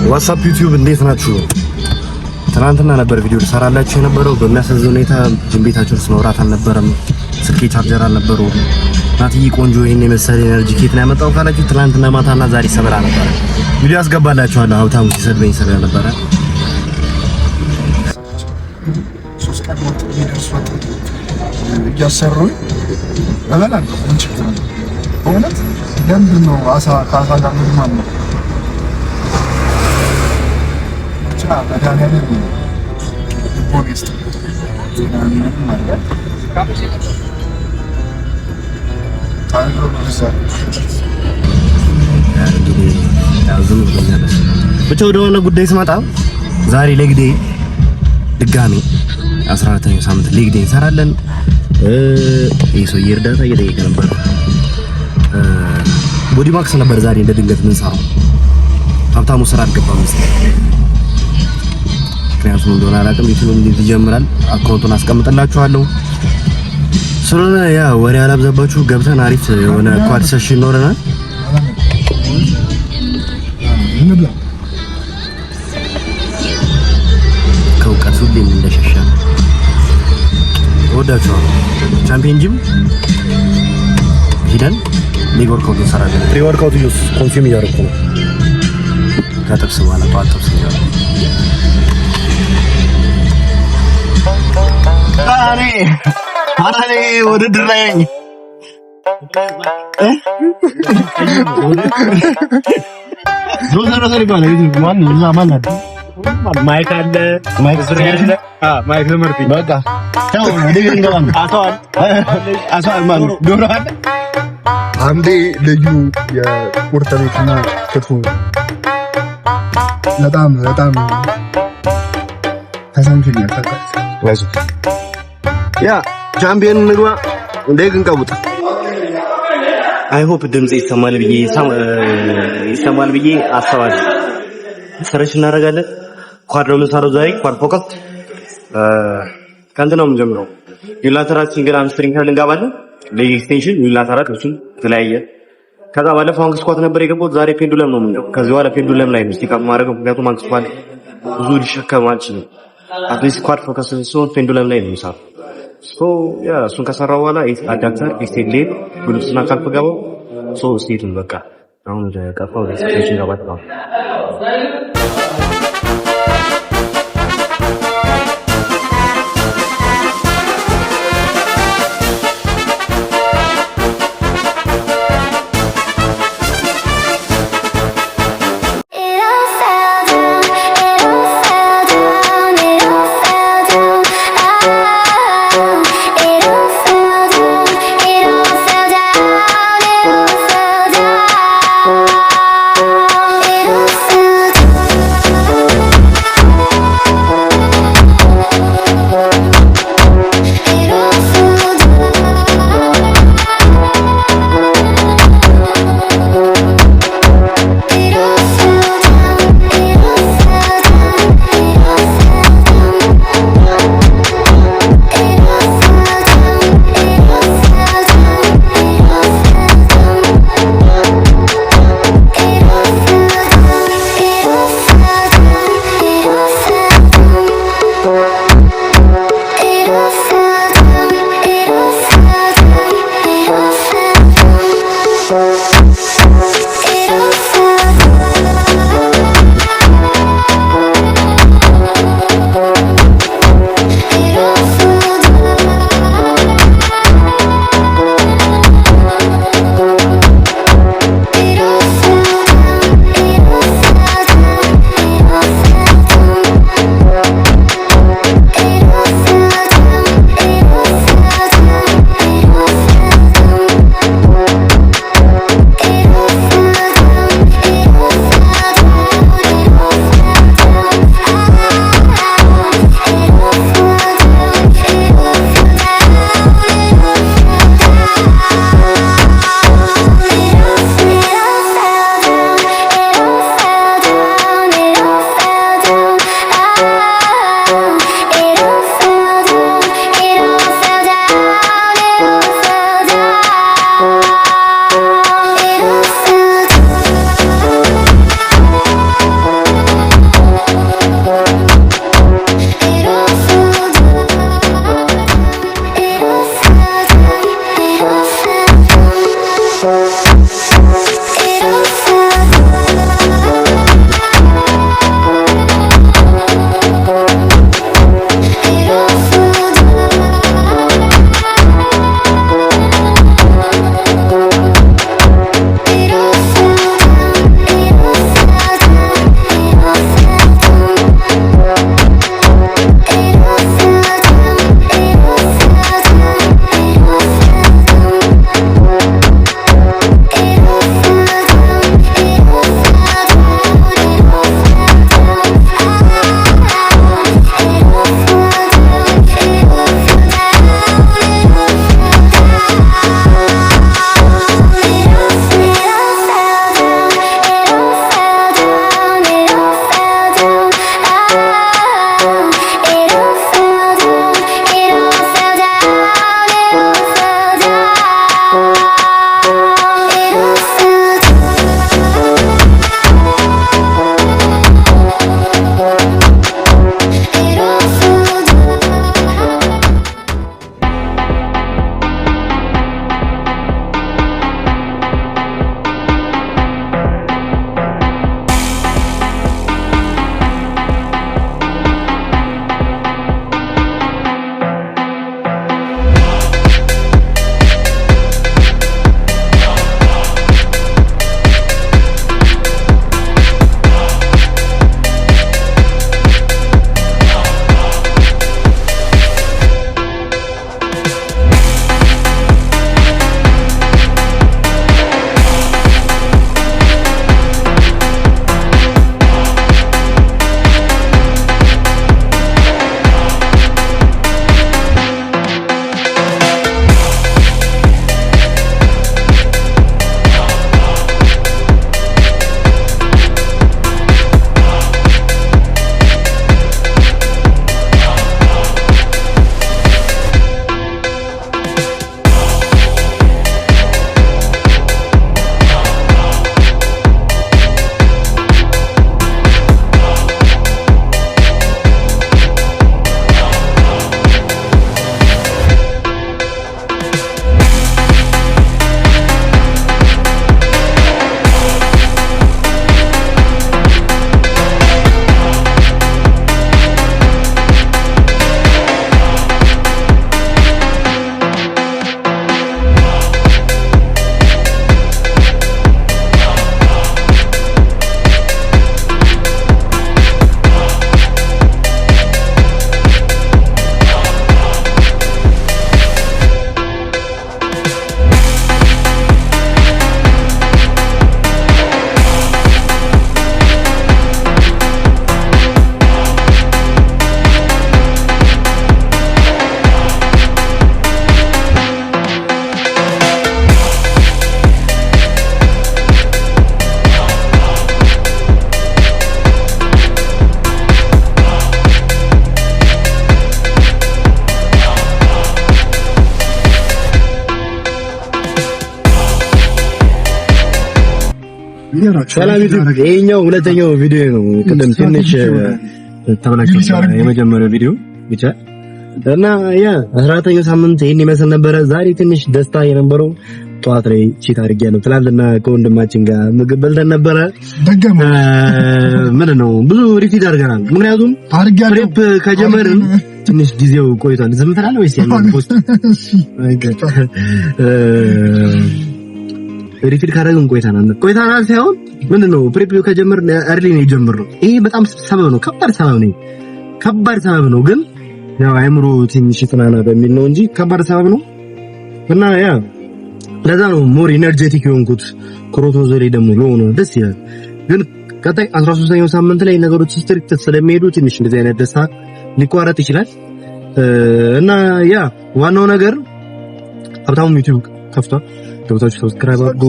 ዋትስአፕ ዩቲዩብ እንዴት ናችሁ? ትናንትና ነበር ቪዲዮ ልሰራላችሁ የነበረው። በሚያሳዝን ሁኔታ ጅም ቤታችን ውስጥ መብራት አልነበረም፣ ስልኬ ቻርጀር አልነበረው። ናትዬ ቆንጆ ይሄን የመሰለ ኤነርጂ ኬት ነው ያመጣው ካላችሁ ትናንትና ማታና ዛሬ ሰበራ ነበር። ቪዲዮ አስገባላችኋለሁ። ሀብታሙ ሲሰድበኝ ስለነበረ ሶስት ቀን ወጥ ይደርሷል እያሰሩኝ እበላለሁ። እንጂ በእውነት ለምንድን ነው አሳ ከአሳ ጋር ምን ማለት ነው? መድኃኒዓለም ፖሊስ ብቻ ወደሆነ ጉዳይ ስመጣ ዛሬ ሌግ ዴይ ድጋሚ 14ኛው ሳምንት ሌግ ዴይ እንሰራለን። የሰውዬ እርዳታ እየጠየቀ ነበር። ቦዲ ማክስ ነበር ዛሬ እንደ ድንገት ምን ሰራው ሀብታሙ ስራ አልገባም መሰለኝ። ምክንያቱም እንደሆነ አላውቅም። ዩቲዩብ እንዴት ይጀምራል አካውንቱን አስቀምጥላችኋለሁ። ስለሆነ ያ ወሬ አላብዛባችሁ፣ ገብተን አሪፍ የሆነ ኳድ ሴሽን ይኖረናል። ከእውቀት ሁሌም እንደሸሻ ወዳችኋለሁ። ቻምፒየን ጂም ሂደን ሌግ ወርካውት እንሰራለን። ፕሪ ወርካውት ኮንሱም እያደረኩ ነው። ከጥብስ በኋላ ጠዋት ጥብስ እያደረኩ አሬ ውድድር ላይ ነኝ። ማይክ አለ፣ ማይክ ዝር ያለ ማይክ ዘመርኩኝ። በቃ ታው ወደ ገንዘብ አሳል ማን ዶሮ አለ። አንዴ ልዩ የቁርጥ ቤትና ክትፎ በጣም ተሰምቶኛል። ታውቃለህ ያ ቻምፒየን ንግባ ሌግ እንቀውጥ። አይ ሆፕ ድምጽ ይሰማል ብዬ አስባለሁ። ስትሬች እናደርጋለን። ኳድ ነው የምንሰራው ዛሬ ኳድ ፎከስ ከእንትን ነው የምንጀምረው። ዩኒላተራል ሲንግል ሃምስትሪንግ ካል እንገባለን። ሌግ ኤክስቴንሽን ዩኒላተራል እሱን ተለያየ። ከዛ ባለፈው አንክ ስኳት ነበር የገባው። ዛሬ ፔንዱለም ነው የምንለው። ከዚህ በኋላ ፔንዱለም ላይ ነው ስቲክ ማድረግ። ምክንያቱም አንክ ስኳት ብዙ ሊሸከም አልችልም። አትሊስት ኳድ ፎከስ ሲሆን ፔንዱለም ላይ ነው የምንሰራው። ያ እሱን ከሰራው በኋላ አዳፕተር ኤክስቴንድ ሌግ ግሉትስና ካልፍ ገባው። ስቴቱን በቃ አሁን ወደ ቀፋው ሴሽን ገባው። ሰላም ይሄኛው ሁለተኛው ቪዲዮ ነው። ቅድም ትንሽ ተበላሽቶ የመጀመሪያው ቪዲዮ ብቻ እና ያ 14ኛው ሳምንት ይሄን ይመስል ነበረ። ዛሬ ትንሽ ደስታ የነበረው ጠዋት ላይ ቺት አድርጌያለሁ። ትናንትና ከወንድማችን ጋር ምግብ በልተን ነበረ። ምን ነው ብዙ ሪፊት አድርገናል። ምክንያቱም ፕሬፕ ከጀመርን ትንሽ ጊዜው ቆይቷል። ዝም ትላለህ ወይስ ያለው ፖስት ሪፊት ካደረግን ቆይተናል ሳይሆን ምንድነው ፕሬፕ ከጀመርን እርሊ ነው የጀመርነው። ይሄ በጣም ሰበብ ነው፣ ከባድ ሰበብ ነው። ግን ያው አይምሮ ትንሽ ጥናና በሚል ነው እንጂ ከባድ ሰበብ ነው። እና ያ ለዛ ነው ሞር ኢነርጄቲክ የሆንኩት። ክሮቶዞ ላይ ደግሞ ሎው ደስ ይላል። ግን ቀጣይ 13ኛው ሳምንት ላይ ነገሮች ስትሪክት ስለሚሄዱ ትንሽ እንደዚህ አይነት ደስታ ሊቋረጥ ይችላል። እና ያ ዋናው ነገር ሀብታሙ ዩቲዩብ ከፍቷል። ገብታችሁ ሰብስክራይብ አድርጉ።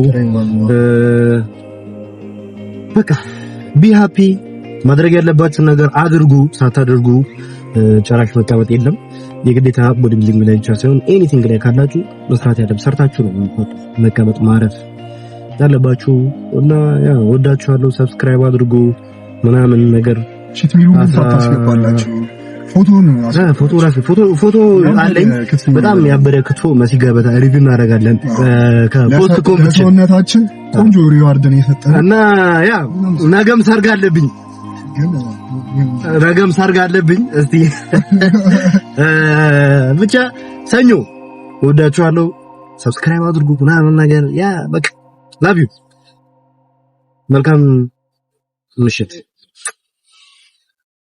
በቃ ቢ ሃፒ ማድረግ ያለባችሁ ነገር አድርጉ። ሳታደርጉ ጨራሽ መቀመጥ የለም። የግዴታ ቦዲ ቢልዲንግ ላይ ብቻ ሳይሆን ኤኒቲንግ ላይ ካላችሁ መስራት ያለበት ሰርታችሁ ነው መቀመጥ ማረፍ ያለባችሁ። እና ያ ወዳችኋለሁ። ሰብስክራይብ አድርጉ ምናምን ነገር ቺት ሚሉ ታስገባላችሁ። ፎቶ አለኝ በጣም ያበደ ክትፎ መሲገበታ ሪቪው እናደርጋለን። ከፖስት ኮምፒቲሽን ቆንጆ ሪዋርድ ነው የሰጠን እና ያ ነገም ሰርግ አለብኝ። እስቲ ብቻ ሰኞ ወዳችኋለሁ። ሰብስክራይብ አድርጉ ምናምን ነገር ያ በቃ ላቭ ዩ። መልካም ምሽት።